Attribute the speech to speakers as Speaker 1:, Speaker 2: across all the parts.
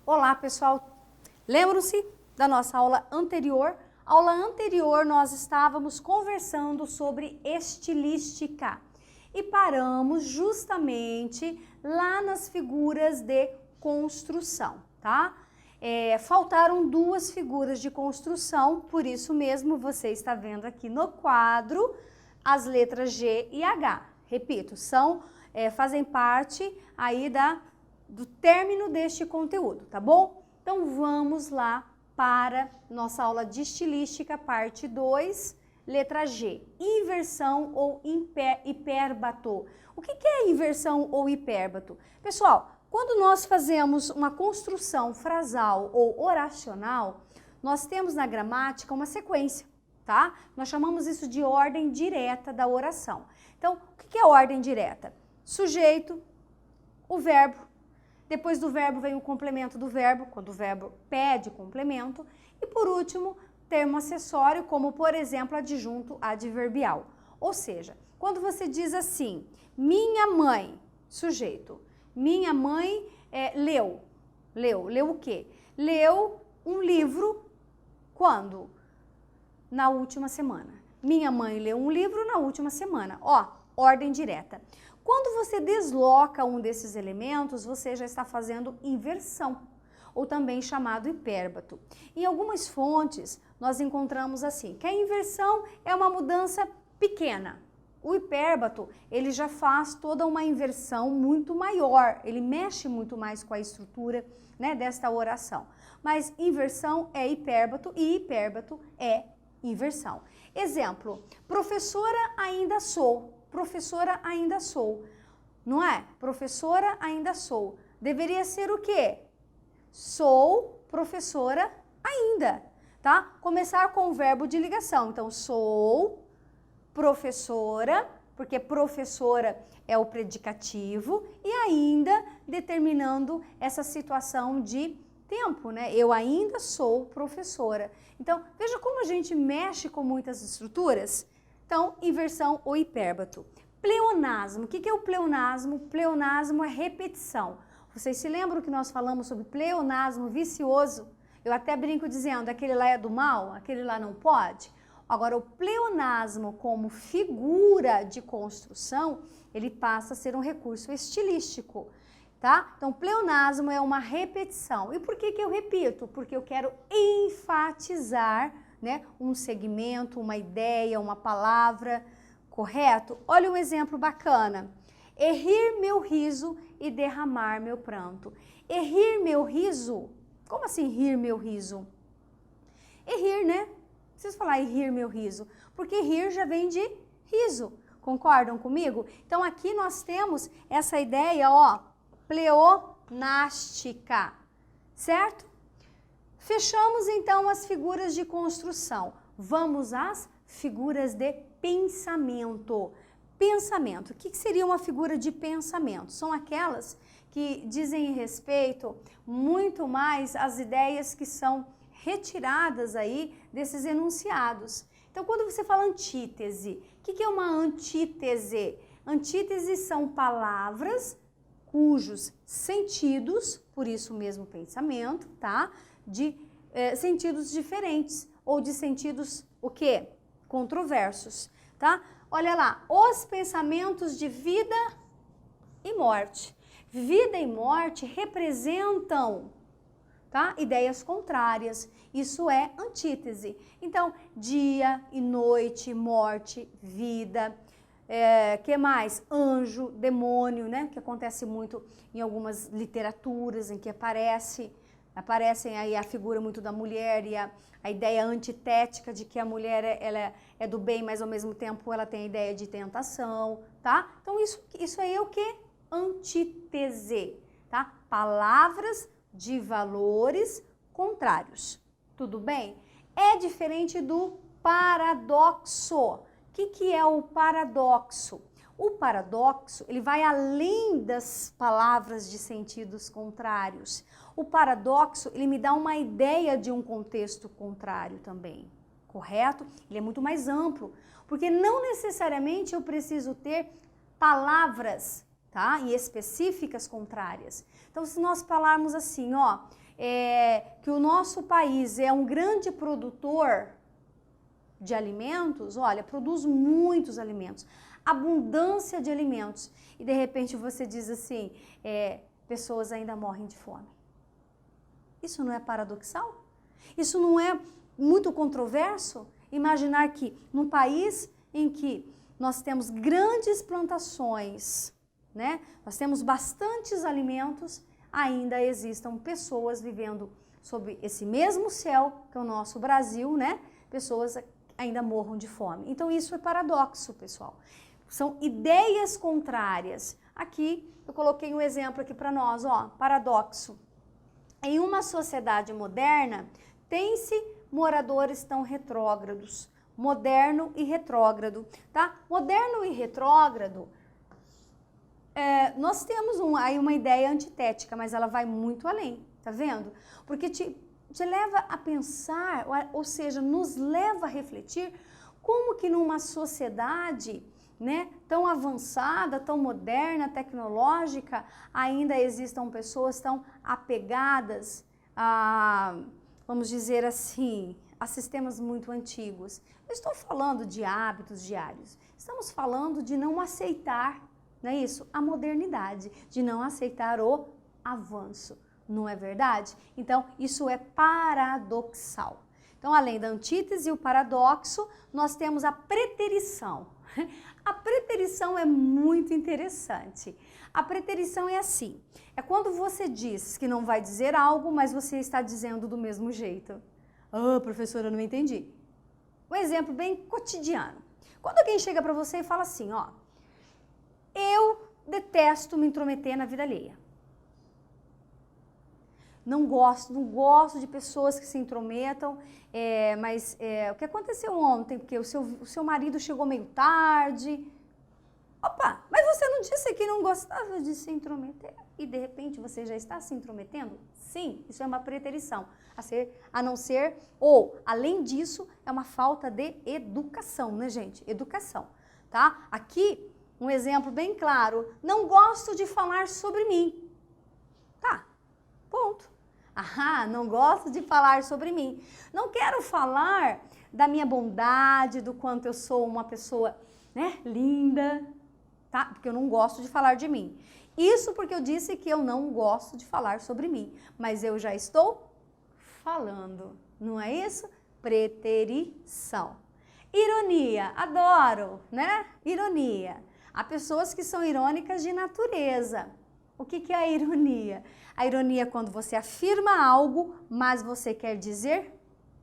Speaker 1: Olá, pessoal! Lembram-se da nossa aula anterior? Aula anterior nós estávamos conversando sobre estilística e paramos justamente lá nas figuras de construção, tá? Faltaram duas figuras de construção, por isso mesmo você está vendo aqui no quadro as letras G e H. Repito, fazem parte aí do término deste conteúdo, tá bom? Então vamos lá para nossa aula de estilística, parte 2, letra G. Inversão ou hipérbato. O que é inversão ou hipérbato? Pessoal, quando nós fazemos uma construção frasal ou oracional, nós temos na gramática uma sequência, tá? Nós chamamos isso de ordem direta da oração. Então, o que é ordem direta? Sujeito, o verbo, depois do verbo vem o complemento do verbo, quando o verbo pede complemento, e por último, termo acessório, como por exemplo, adjunto adverbial. Ou seja, quando você diz assim, minha mãe, sujeito, minha mãe leu o quê? Leu um livro quando? Na última semana. Minha mãe leu um livro na última semana. Ó, ordem direta. Quando você desloca um desses elementos, você já está fazendo inversão, ou também chamado hipérbato. Em algumas fontes, nós encontramos assim, que a inversão é uma mudança pequena. O hipérbato, ele já faz toda uma inversão muito maior, ele mexe muito mais com a estrutura, né, desta oração. Mas inversão é hipérbato e hipérbato é inversão. Exemplo, professora ainda sou. Professora ainda sou, não é? Professora ainda sou. Deveria ser o quê? Sou professora ainda, tá? Começar com o verbo de ligação. Então, sou professora, porque professora é o predicativo, e ainda determinando essa situação de tempo, né? Eu ainda sou professora. Então, veja como a gente mexe com muitas estruturas. Então, inversão ou hipérbato. Pleonasmo. O que é o pleonasmo? Pleonasmo é repetição. Vocês se lembram que nós falamos sobre pleonasmo vicioso? Eu até brinco dizendo, aquele lá é do mal, aquele lá não pode. Agora, o pleonasmo como figura de construção, ele passa a ser um recurso estilístico, tá? Então, pleonasmo é uma repetição. E por que eu repito? Porque eu quero enfatizar, né, um segmento, uma ideia, uma palavra, correto? Olha um exemplo bacana. É rir meu riso e derramar meu pranto. É rir meu riso? Como assim rir meu riso? É rir, né? Não preciso falar rir meu riso, porque rir já vem de riso. Concordam comigo? Então aqui nós temos essa ideia, ó, pleonástica, certo? Fechamos então as figuras de construção. Vamos às figuras de pensamento. Pensamento. O que seria uma figura de pensamento? São aquelas que dizem respeito muito mais às ideias que são retiradas aí desses enunciados. Então, quando você fala antítese, o que é uma antítese? Antíteses são palavras cujos sentidos, por isso mesmo pensamento, tá? De sentidos diferentes ou de sentidos, o quê? Controversos, tá? Olha lá, os pensamentos de vida e morte. Vida e morte representam, tá? Ideias contrárias. Isso é antítese. Então, dia e noite, morte, vida, que mais? Anjo, demônio, né? Que acontece muito em algumas literaturas em que aparecem aí a figura muito da mulher e a ideia antitética de que a mulher ela é do bem, mas ao mesmo tempo ela tem a ideia de tentação, tá? Então isso aí é o que? Antítese, tá? Palavras de valores contrários, tudo bem? É diferente do paradoxo. O que é o paradoxo? O paradoxo, ele vai além das palavras de sentidos contrários. O paradoxo, ele me dá uma ideia de um contexto contrário também, correto? Ele é muito mais amplo, porque não necessariamente eu preciso ter palavras, tá? E específicas contrárias. Então, se nós falarmos assim, ó, que o nosso país é um grande produtor de alimentos, olha, produz muitos alimentos, abundância de alimentos, e de repente você diz assim, pessoas ainda morrem de fome. Isso não é paradoxal? Isso não é muito controverso? Imaginar que num país em que nós temos grandes plantações, né? Nós temos bastantes alimentos, ainda existam pessoas vivendo sob esse mesmo céu que é o nosso Brasil, né? Pessoas ainda morram de fome. Então isso é paradoxo, pessoal. São ideias contrárias. Aqui eu coloquei um exemplo aqui para nós, ó, paradoxo. Em uma sociedade moderna, tem-se moradores tão retrógrados, moderno e retrógrado, tá? Moderno e retrógrado, nós temos aí uma ideia antitética, mas ela vai muito além, tá vendo? Porque te leva a pensar, ou seja, nos leva a refletir como que numa sociedade, né, tão avançada, tão moderna, tecnológica, ainda existam pessoas tão apegadas a, vamos dizer assim, a sistemas muito antigos. Eu estou falando de hábitos diários, estamos falando de não aceitar, não é isso? A modernidade, de não aceitar o avanço, não é verdade? Então, isso é paradoxal. Então, além da antítese e o paradoxo, nós temos a preterição. A preterição é muito interessante. A preterição é assim, é quando você diz que não vai dizer algo, mas você está dizendo do mesmo jeito. Ah, professora, eu não entendi. Um exemplo bem cotidiano. Quando alguém chega para você e fala assim, ó, eu detesto me intrometer na vida alheia. Não gosto de pessoas que se intrometam, mas o que aconteceu ontem, porque o seu marido chegou meio tarde. Opa, mas você não disse que não gostava de se intrometer? E de repente você já está se intrometendo? Sim, isso é uma preterição. A não ser, ou além disso, é uma falta de educação, né, gente? Educação, tá? Aqui, um exemplo bem claro, não gosto de falar sobre mim. Tá, ponto. Ah, não gosto de falar sobre mim. Não quero falar da minha bondade, do quanto eu sou uma pessoa, né, linda, tá? Porque eu não gosto de falar de mim. Isso porque eu disse que eu não gosto de falar sobre mim, mas eu já estou falando, não é isso? Preterição. Ironia, adoro, né? Ironia. Há pessoas que são irônicas de natureza. O que é a ironia? A ironia é quando você afirma algo, mas você quer dizer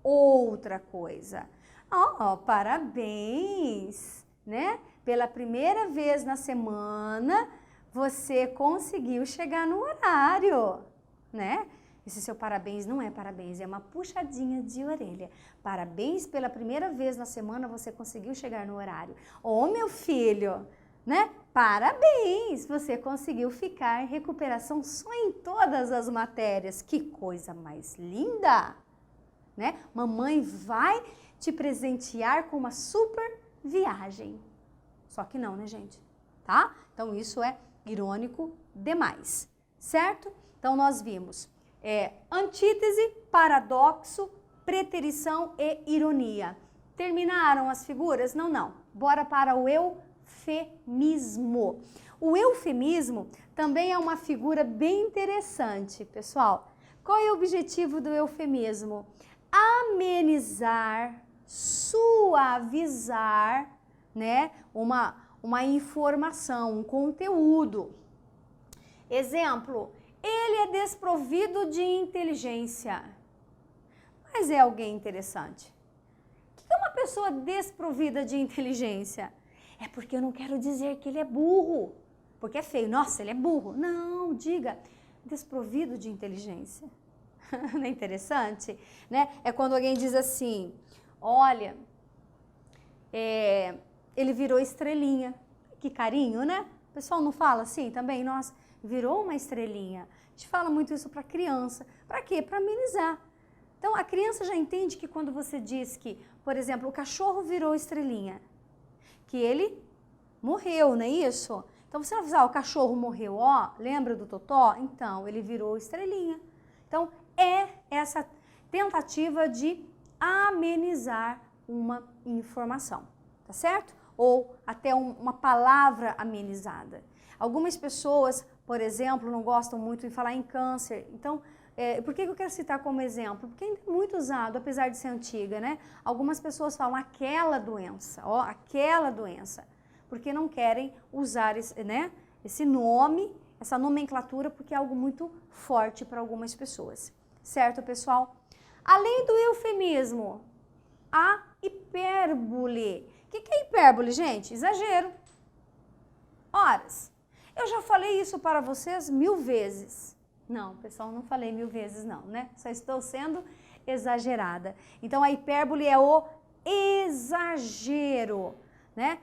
Speaker 1: outra coisa. Oh, parabéns, né? Pela primeira vez na semana, você conseguiu chegar no horário, né? Esse seu parabéns não é parabéns, é uma puxadinha de orelha. Parabéns, pela primeira vez na semana, você conseguiu chegar no horário. Ô, meu filho, né? Parabéns, você conseguiu ficar em recuperação só em todas as matérias. Que coisa mais linda, né? Mamãe vai te presentear com uma super viagem. Só que não, né, gente? Tá? Então, isso é irônico demais, certo? Então, nós vimos antítese, paradoxo, preterição e ironia. Terminaram as figuras? Não, não. Bora para o eufemismo. O eufemismo também é uma figura bem interessante, pessoal. Qual é o objetivo do eufemismo? Amenizar, suavizar, né, uma informação, um conteúdo. Exemplo, ele é desprovido de inteligência, mas é alguém interessante. O que é uma pessoa desprovida de inteligência? É porque eu não quero dizer que ele é burro, porque é feio. Nossa, ele é burro. Não, diga desprovido de inteligência. Não é interessante? Né? É quando alguém diz assim, olha, ele virou estrelinha. que carinho, né? O pessoal não fala assim também? Nossa, virou uma estrelinha. A gente fala muito isso para criança. Para quê? Para amenizar. Então, a criança já entende que quando você diz que, por exemplo, o cachorro virou estrelinha, que ele morreu, não é isso? Então, você vai falar, o cachorro morreu, ó, lembra do Totó? Então, ele virou estrelinha. Então, é essa tentativa de amenizar uma informação, tá certo? Ou até uma palavra amenizada. Algumas pessoas, por exemplo, não gostam muito de falar em câncer. Então, por que eu quero citar como exemplo? Porque ainda é muito usado, apesar de ser antiga, né? Algumas pessoas falam aquela doença, ó, aquela doença, porque não querem usar esse nome, essa nomenclatura, porque é algo muito forte para algumas pessoas. Certo, pessoal? Além do eufemismo, a hipérbole. O que é hipérbole, gente? Exagero. Horas. Eu já falei isso para vocês 1000 vezes. Não, pessoal, não falei 1000 vezes não, né? Só estou sendo exagerada. Então, a hipérbole é o exagero, né?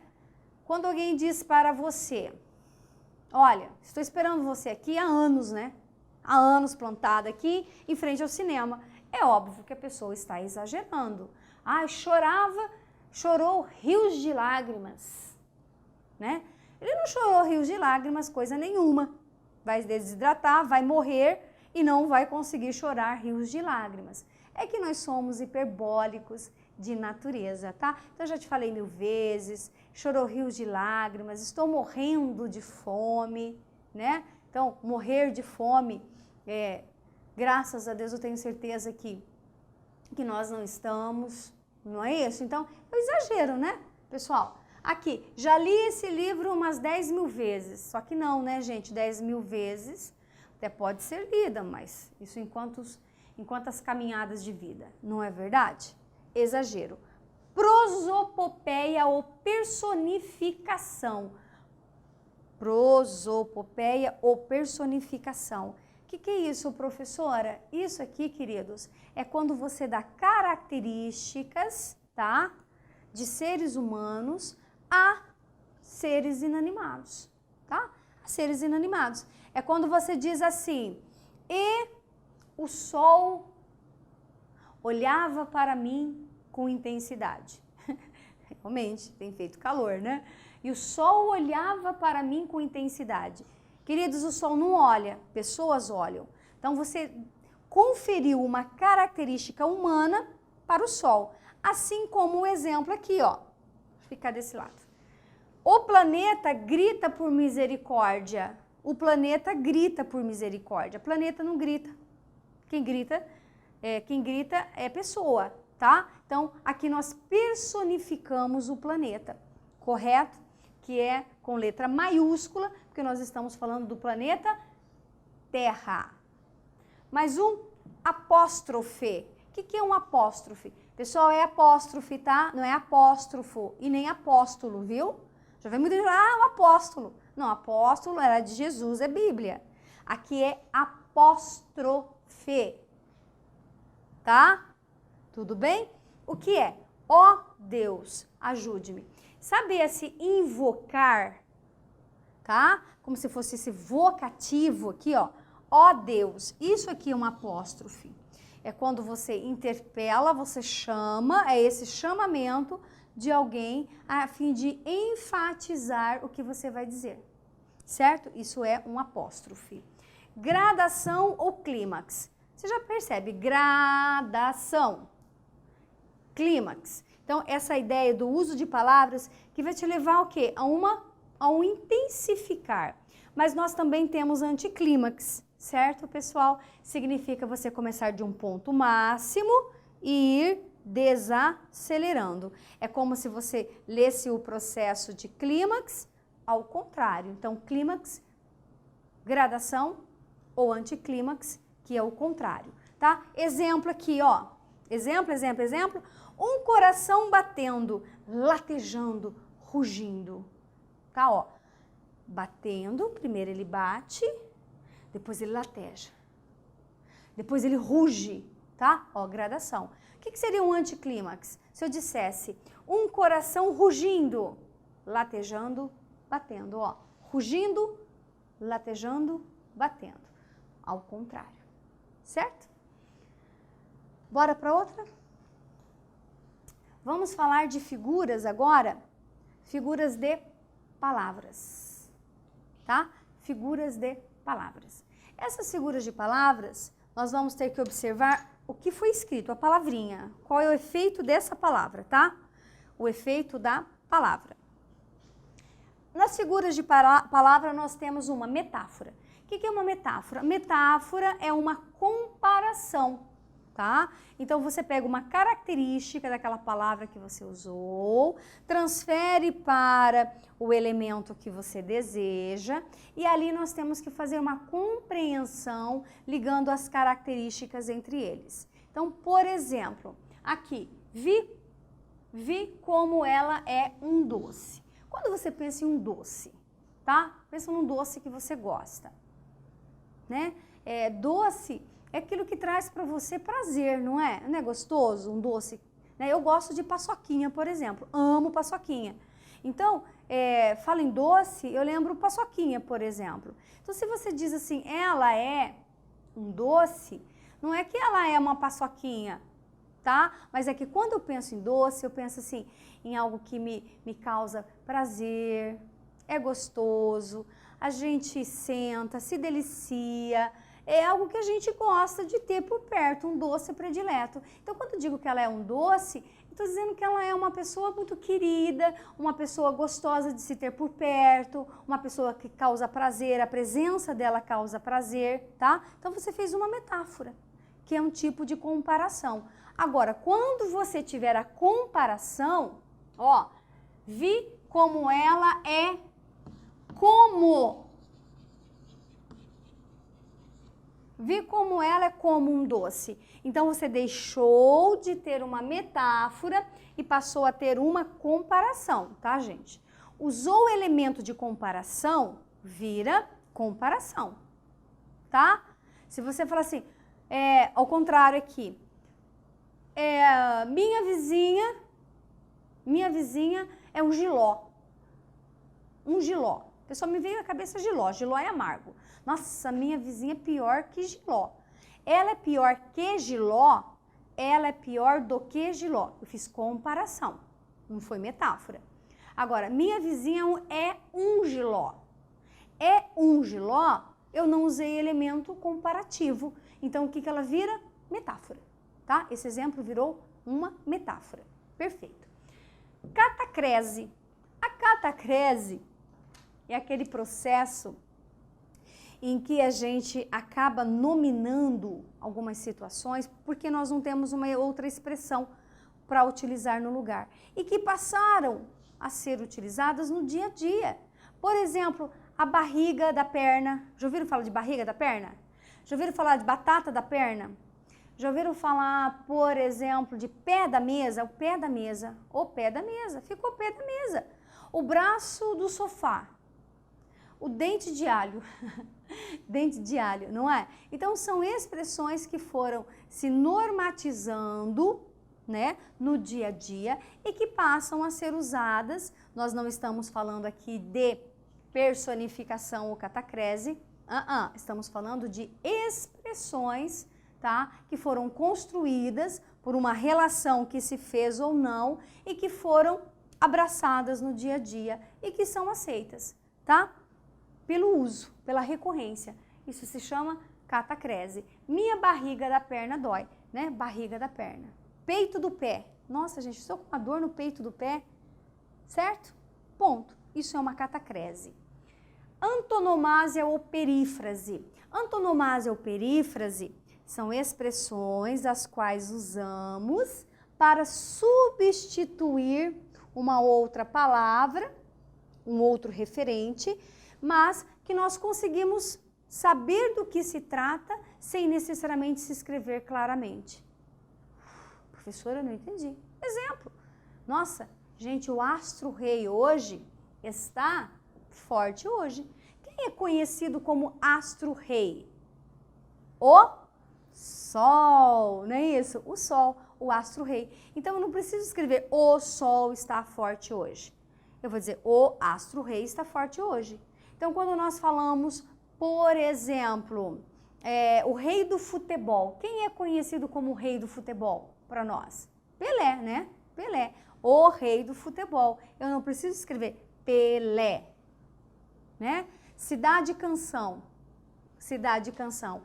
Speaker 1: Quando alguém diz para você, olha, estou esperando você aqui há anos, né? Há anos plantada aqui em frente ao cinema. É óbvio que a pessoa está exagerando. Ah, chorou rios de lágrimas, né? Ele não chorou rios de lágrimas, coisa nenhuma. Vai desidratar, vai morrer e não vai conseguir chorar rios de lágrimas. É que nós somos hiperbólicos de natureza, tá? Então, eu já te falei 1000 vezes, chorou rios de lágrimas, estou morrendo de fome, né? Então, morrer de fome, graças a Deus eu tenho certeza que nós não estamos, não é isso? Então, eu exagero, né, pessoal? Aqui, já li esse livro umas 10.000 vezes, só que não, né, gente? 10.000 vezes até pode ser lida, mas isso em quantas caminhadas de vida, não é verdade? Exagero. Prosopopeia ou personificação. Prosopopeia ou personificação. O que é isso, professora? Isso aqui, queridos, é quando você dá características, tá, de seres humanos a seres inanimados, tá? A seres inanimados. É quando você diz assim, e o sol olhava para mim com intensidade. Realmente, tem feito calor, né? E o sol olhava para mim com intensidade. Queridos, o sol não olha, pessoas olham. Então, você conferiu uma característica humana para o sol. Assim como o exemplo aqui, ó. Vou ficar desse lado. O planeta grita por misericórdia. O planeta grita por misericórdia. O planeta não grita. Quem grita é pessoa, tá? Então, aqui nós personificamos o planeta, correto? Que é com letra maiúscula, porque nós estamos falando do planeta Terra. Mais um apóstrofe. O que é um apóstrofe? Pessoal, é apóstrofe, tá? Não é apóstrofo e nem apóstolo, viu? Já vem muito um apóstolo. Não, apóstolo era de Jesus, é Bíblia. Aqui é apóstrofe, tá? Tudo bem? O que é? Ó Deus, ajude-me. Sabe esse invocar, tá? Como se fosse esse vocativo aqui, ó. Ó Deus, isso aqui é uma apóstrofe. É quando você interpela, você chama, é esse chamamento de alguém a fim de enfatizar o que você vai dizer, certo? Isso é um apóstrofe. Gradação ou clímax. Você já percebe, gradação, clímax. Então, essa ideia do uso de palavras que vai te levar ao quê? A um intensificar. Mas nós também temos anticlímax, certo, pessoal? Significa você começar de um ponto máximo e ir desacelerando. É como se você lesse o processo de clímax ao contrário. Então, clímax, gradação ou anticlímax, que é o contrário, tá? Exemplo aqui, ó. Exemplo. Um coração batendo, latejando, rugindo. Tá, ó. Batendo, primeiro ele bate, depois ele lateja. Depois ele ruge, tá? Ó, gradação. O que seria um anticlímax? Se eu dissesse um coração rugindo, latejando, batendo, ó. Rugindo, latejando, batendo. Ao contrário, certo? Bora para outra? Vamos falar de figuras agora, figuras de palavras, tá? Figuras de palavras. Essas figuras de palavras, nós vamos ter que observar o que foi escrito, a palavrinha. Qual é o efeito dessa palavra, tá? O efeito da palavra. Nas figuras de palavra, nós temos uma metáfora. O que é uma metáfora? Metáfora é uma comparação, tá? Então, você pega uma característica daquela palavra que você usou, transfere para o elemento que você deseja, e ali nós temos que fazer uma compreensão ligando as características entre eles. Então, por exemplo, aqui, vi como ela é um doce. Quando você pensa em um doce, tá? Pensa num doce que você gosta, né? Doce é aquilo que traz para você prazer, não é? Não é gostoso um doce? Né? Eu gosto de paçoquinha, por exemplo. Amo paçoquinha. Então, fala em doce, eu lembro paçoquinha, por exemplo. Então, se você diz assim, ela é um doce, não é que ela é uma paçoquinha, tá? Mas é que quando eu penso em doce, eu penso assim, em algo que me causa prazer, é gostoso, a gente senta, se delicia, é algo que a gente gosta de ter por perto, um doce predileto. Então, quando eu digo que ela é um doce, estou dizendo que ela é uma pessoa muito querida, uma pessoa gostosa de se ter por perto, uma pessoa que causa prazer, a presença dela causa prazer, tá? Então, você fez uma metáfora, que é um tipo de comparação. Agora, quando você tiver a comparação, ó, vi como ela é como. Vi como ela é como um doce. Então, você deixou de ter uma metáfora e passou a ter uma comparação, tá, gente? Usou o elemento de comparação, vira comparação, tá? Se você falar assim, ao contrário aqui, minha vizinha é um jiló. Um jiló. A pessoa me veio à cabeça jiló. Jiló é amargo. Nossa, minha vizinha é pior que jiló. Ela é pior que jiló, ela é pior do que jiló. Eu fiz comparação, não foi metáfora. Agora, minha vizinha é um jiló. É um jiló, eu não usei elemento comparativo. Então, o que ela vira? Metáfora. Tá? Esse exemplo virou uma metáfora. Perfeito. Catacrese. A catacrese é aquele processo em que a gente acaba nominando algumas situações porque nós não temos uma outra expressão para utilizar no lugar e que passaram a ser utilizadas no dia a dia. Por exemplo, a barriga da perna. Já ouviram falar de barriga da perna? Já ouviram falar de batata da perna? Já ouviram falar, por exemplo, de pé da mesa? O pé da mesa. O pé da mesa. Ficou o pé da mesa. O braço do sofá. O dente de alho. Dente de alho, não é? Então, são expressões que foram se normatizando, né, no dia a dia e que passam a ser usadas. Nós não estamos falando aqui de personificação ou catacrese, estamos falando de expressões, tá, que foram construídas por uma relação que se fez ou não e que foram abraçadas no dia a dia e que são aceitas, tá? Pelo uso, pela recorrência. Isso se chama catacrese. Minha barriga da perna dói, né? Barriga da perna. Peito do pé. Nossa, gente, estou com uma dor no peito do pé, certo? Ponto. Isso é uma catacrese. Antonomásia ou perífrase. Antonomásia ou perífrase são expressões as quais usamos para substituir uma outra palavra, um outro referente, mas que nós conseguimos saber do que se trata sem necessariamente se escrever claramente. Professora, eu não entendi. Exemplo. Nossa, gente, o astro-rei hoje está forte hoje. Quem é conhecido como astro-rei? O Sol, não é isso? O Sol, o astro-rei. Então, eu não preciso escrever o Sol está forte hoje. eu vou dizer o astro-rei está forte hoje. Então, quando nós falamos, por exemplo, o rei do futebol, quem é conhecido como o rei do futebol para nós? Pelé, né? Pelé, o rei do futebol. Eu não preciso escrever Pelé, né? Cidade Canção, cidade Canção.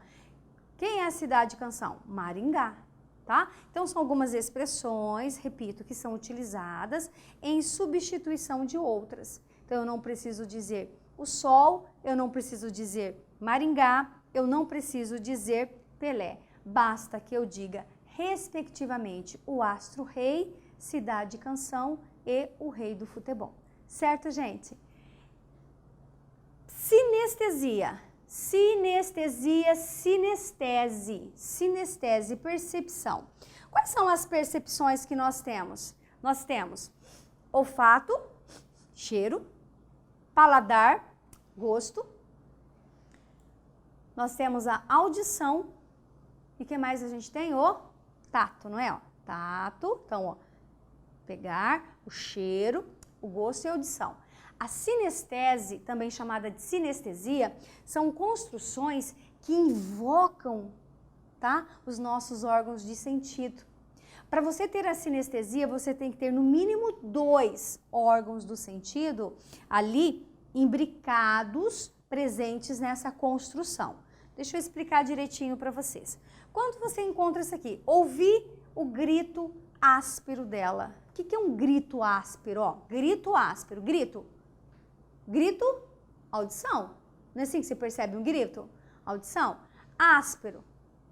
Speaker 1: Quem é a cidade Canção? Maringá, tá? Então, são algumas expressões, repito, que são utilizadas em substituição de outras. Então, eu não preciso dizer o sol, eu não preciso dizer Maringá, eu não preciso dizer Pelé. Basta que eu diga, respectivamente, o astro-rei, cidade Canção e o rei do futebol. Certo, gente? Sinestesia. Sinestesia, sinestese. Sinestese, percepção. Quais são as percepções que nós temos? Nós temos olfato, cheiro, paladar, gosto. Nós temos a audição. E o que mais a gente tem? O tato, não é? Ó, tato. Então, ó, pegar o cheiro, o gosto e a audição. A sinestese, também chamada de sinestesia, são construções que invocam, tá, os nossos órgãos de sentido. Para você ter a sinestesia, você tem que ter no mínimo 2 órgãos do sentido ali imbricados, presentes nessa construção. Deixa eu explicar direitinho para vocês. Quando você encontra isso aqui, ouvir o grito áspero dela. O que é um grito áspero? Ó, grito áspero, grito. Grito, audição. Não é assim que você percebe um grito? Audição. Áspero,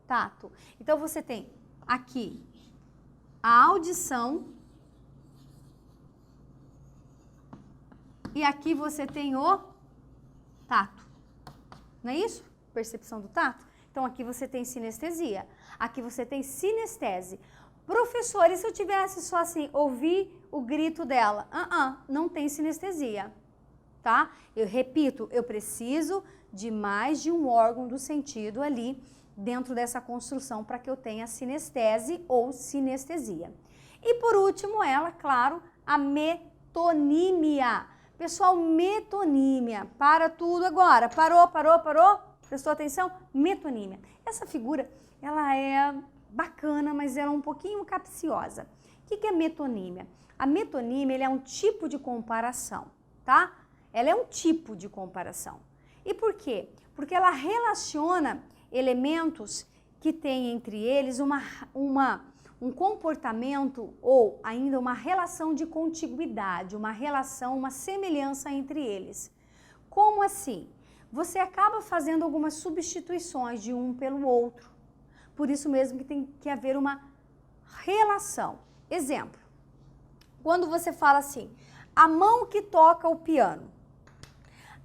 Speaker 1: tato. Então, você tem aqui a audição e aqui você tem o tato. Não é isso? Percepção do tato? Então, aqui você tem sinestesia. Aqui você tem sinestese. Professor, e se eu tivesse só assim, ouvir o grito dela? Não tem sinestesia. Tá? Eu repito, eu preciso de mais de um órgão do sentido ali dentro dessa construção para que eu tenha sinestese ou sinestesia. E por último, ela, claro, a metonímia. Pessoal, metonímia. Para tudo agora. Parou? Prestou atenção? Metonímia. Essa figura, ela é bacana, mas ela é um pouquinho capciosa. O que é metonímia? A metonímia, ele é um tipo de comparação, tá? Ela é um tipo de comparação. E por quê? Porque ela relaciona elementos que têm entre eles um comportamento ou ainda uma relação de contiguidade, uma relação, uma semelhança entre eles. Como assim? Você acaba fazendo algumas substituições de um pelo outro. Por isso mesmo que tem que haver uma relação. Exemplo, quando você fala assim, a mão que toca o piano.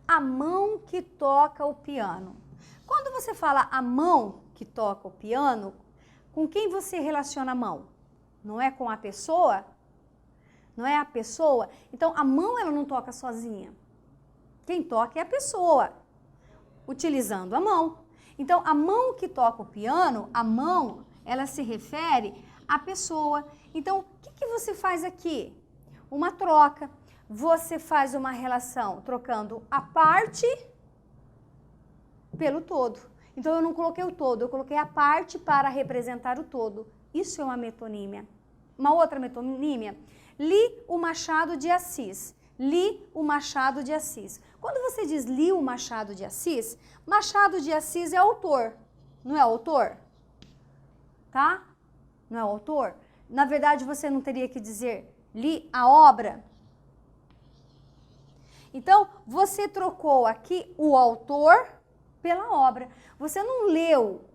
Speaker 1: A mão que toca o piano. Quando você fala a mão que toca o piano, com quem você relaciona a mão? Não é com a pessoa? Não é a pessoa? Então, a mão ela não toca sozinha. Quem toca é a pessoa, utilizando a mão. Então, a mão que toca o piano, a mão, ela se refere à pessoa. Então, o que você faz aqui? Uma troca. Você faz uma relação trocando a parte pelo todo. Então, eu não coloquei o todo, eu coloquei a parte para representar o todo. Isso é uma metonímia. Uma outra metonímia, li o Machado de Assis. Li o Machado de Assis. Quando você diz li o Machado de Assis é autor, não é autor? Tá? Não é autor? Na verdade, você não teria que dizer li a obra? Então, você trocou aqui o autor pela obra. Você não leu,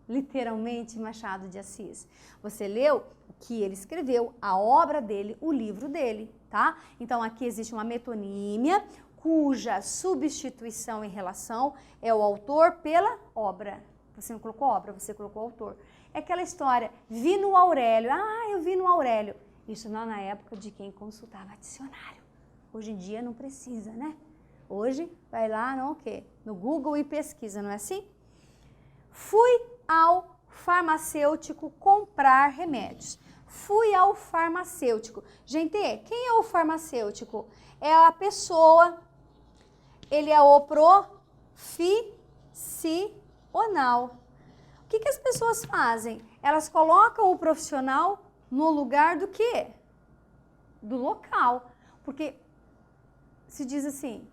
Speaker 1: literalmente, Machado de Assis. Você leu o que ele escreveu, a obra dele, o livro dele, tá? Então, aqui existe uma metonímia, cuja substituição em relação é o autor pela obra. Você não colocou obra, você colocou autor. É aquela história, vi no Aurélio. Eu vi no Aurélio. Isso não na época de quem consultava dicionário. Hoje em dia não precisa, né? Hoje vai lá no Google e pesquisa, não é assim? Fui ao farmacêutico comprar remédios. Fui ao farmacêutico. Gente, quem é o farmacêutico? É a pessoa, ele é o profissional. O que as pessoas fazem? Elas colocam o profissional no lugar do quê? Do local. Porque se diz assim,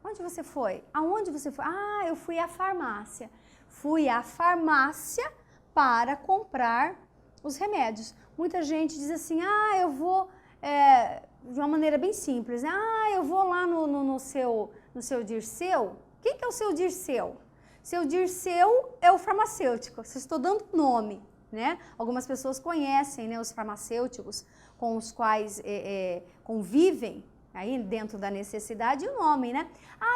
Speaker 1: onde você foi? Aonde você foi? Ah, eu fui à farmácia. Fui à farmácia para comprar os remédios. Muita gente diz assim, eu vou, de uma maneira bem simples, né? Eu vou lá no seu Dirceu. Quem que é o seu Dirceu? Seu Dirceu é o farmacêutico, se estou dando nome, né? Algumas pessoas conhecem, né, os farmacêuticos com os quais convivem, aí dentro da necessidade, o nome, né?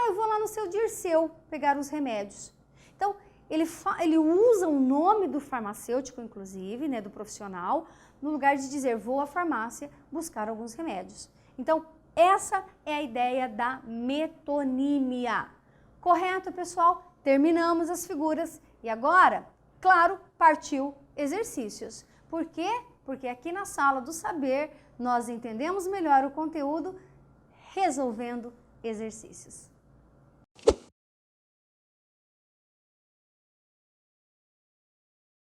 Speaker 1: Eu vou lá no seu Dirceu pegar os remédios. Então, ele usa o nome do farmacêutico, inclusive, né, do profissional, no lugar de dizer, vou à farmácia buscar alguns remédios. Então, essa é a ideia da metonímia. Correto, pessoal? Terminamos as figuras e agora, claro, partiu exercícios. Por quê? Porque aqui na Sala do Saber nós entendemos melhor o conteúdo resolvendo exercícios.